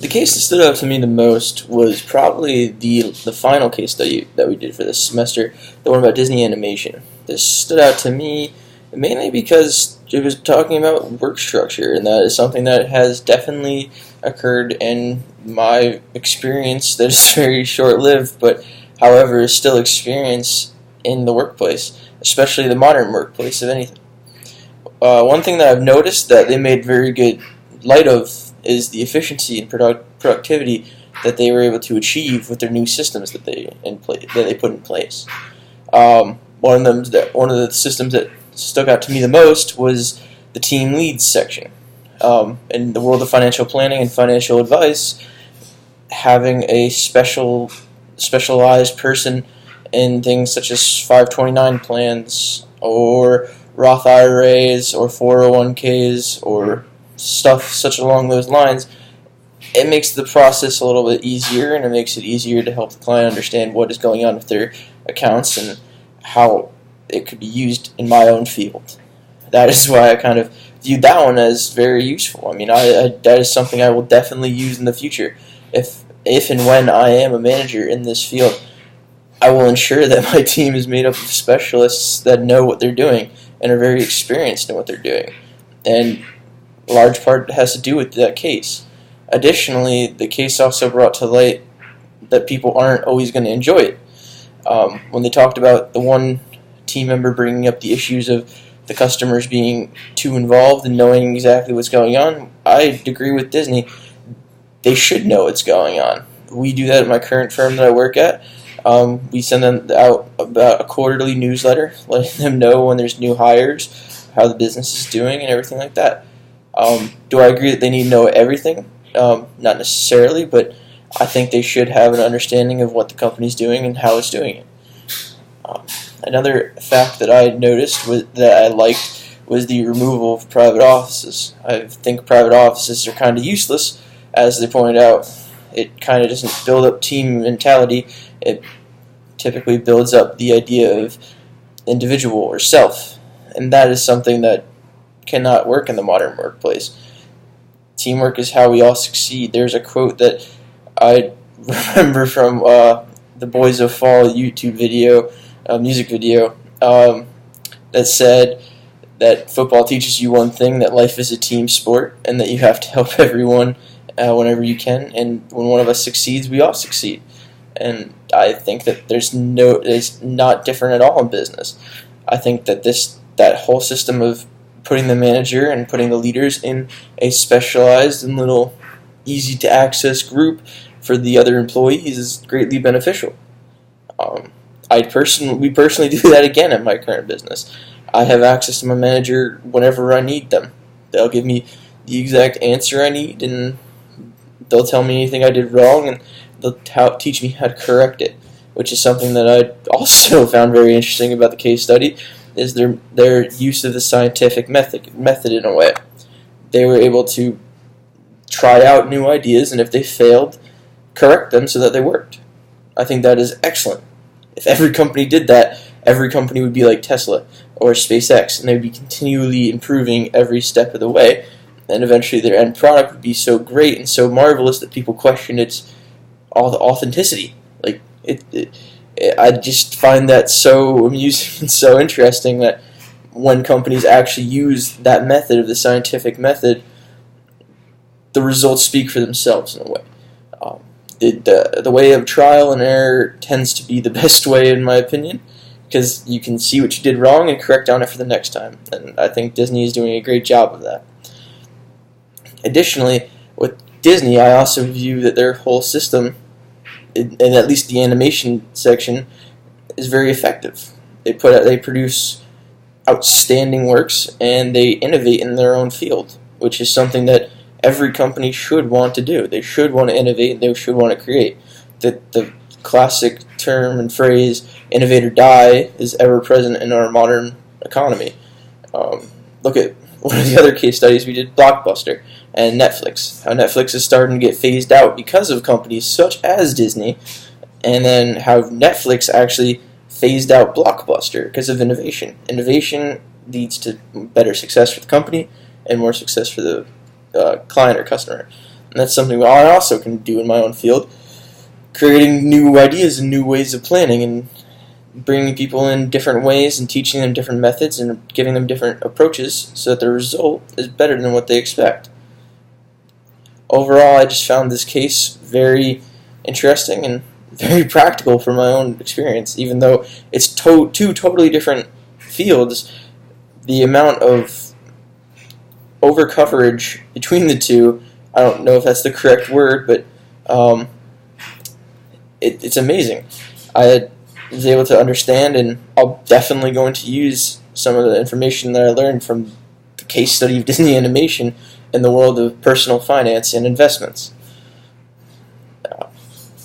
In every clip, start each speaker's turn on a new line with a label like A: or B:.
A: The case that stood out to me the most was probably the final case study that we did for this semester, the one about Disney animation. This stood out to me mainly because it was talking about work structure, and that is something that has definitely occurred in my experience that is very short-lived, but however is still experience in the workplace, especially the modern workplace of anything. One thing that I've noticed that they made very good light of is the efficiency and productivity that they were able to achieve with their new systems that they put in place. One of the systems that stuck out to me the most was the team leads section. In the world of financial planning and financial advice, having a specialized person in things such as 529 plans or Roth IRAs or 401ks or stuff such along those lines, it makes the process a little bit easier, and it makes it easier to help the client understand what is going on with their accounts and how it could be used in my own field. That is why I kind of viewed that one as very useful. I mean, that is something I will definitely use in the future. If and when I am a manager in this field, I will ensure that my team is made up of specialists that know what they're doing and are very experienced in what they're doing. And a large part has to do with that case. Additionally, the case also brought to light that people aren't always going to enjoy it. When they talked about the one team member bringing up the issues of the customers being too involved and knowing exactly what's going on, I agree with Disney. They should know what's going on. We do that at my current firm that I work at. We send them out about a quarterly newsletter, letting them know when there's new hires, how the business is doing, and everything like that. Do I agree that they need to know everything? Not necessarily, but I think they should have an understanding of what the company's doing and how it's doing it. Another fact that I noticed that I liked was the removal of private offices. I think private offices are kind of useless, as they pointed out. It kind of doesn't build up team mentality. It typically builds up the idea of individual or self, and that is something that cannot work in the modern workplace. Teamwork is how we all succeed. There's a quote that I remember from the Boys of Fall YouTube video, music video, that said that football teaches you one thing, that life is a team sport, and that you have to help everyone whenever you can, and when one of us succeeds, we all succeed. And I think that it's not different at all in business. I think that that whole system of putting the manager and putting the leaders in a specialized and little easy-to-access group for the other employees is greatly beneficial. We personally do that again at my current business. I have access to my manager whenever I need them. They'll give me the exact answer I need, and they'll tell me anything I did wrong, and they'll teach me how to correct it, which is something that I also found very interesting about the case study, is their use of the scientific method in a way. They were able to try out new ideas, and if they failed, correct them so that they worked. I think that is excellent. If every company did that, every company would be like Tesla or SpaceX, and they would be continually improving every step of the way, and eventually their end product would be so great and so marvelous that people question its authenticity. I just find that so amusing and so interesting that when companies actually use that method of the scientific method, the results speak for themselves in a way. The way of trial and error tends to be the best way, in my opinion, because you can see what you did wrong and correct on it for the next time. And I think Disney is doing a great job of that. Additionally, with Disney, I also view that their whole system, and at least the animation section, is very effective. They produce outstanding works, and they innovate in their own field, which is something that every company should want to do. They should want to innovate, and they should want to create. The classic term and phrase, innovate or die, is ever present in our modern economy. Look at one of the other case studies we did, Blockbuster and Netflix. How Netflix is starting to get phased out because of companies such as Disney, and then how Netflix actually phased out Blockbuster because of innovation. Innovation leads to better success for the company and more success for the client or customer. And that's something I also can do in my own field, creating new ideas and new ways of planning and bringing people in different ways and teaching them different methods and giving them different approaches so that the result is better than what they expect. Overall, I just found this case very interesting and very practical from my own experience. Even though it's two totally different fields, the amount of overcoverage between the two, I don't know if that's the correct word, but it's amazing. I was able to understand, and I'll definitely going to use some of the information that I learned from the case study of Disney animation in the world of personal finance and investments.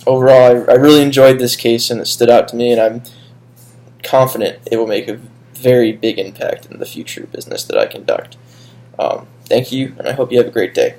A: Overall, I really enjoyed this case, and it stood out to me, and I'm confident it will make a very big impact in the future business that I conduct. Thank you, and I hope you have a great day.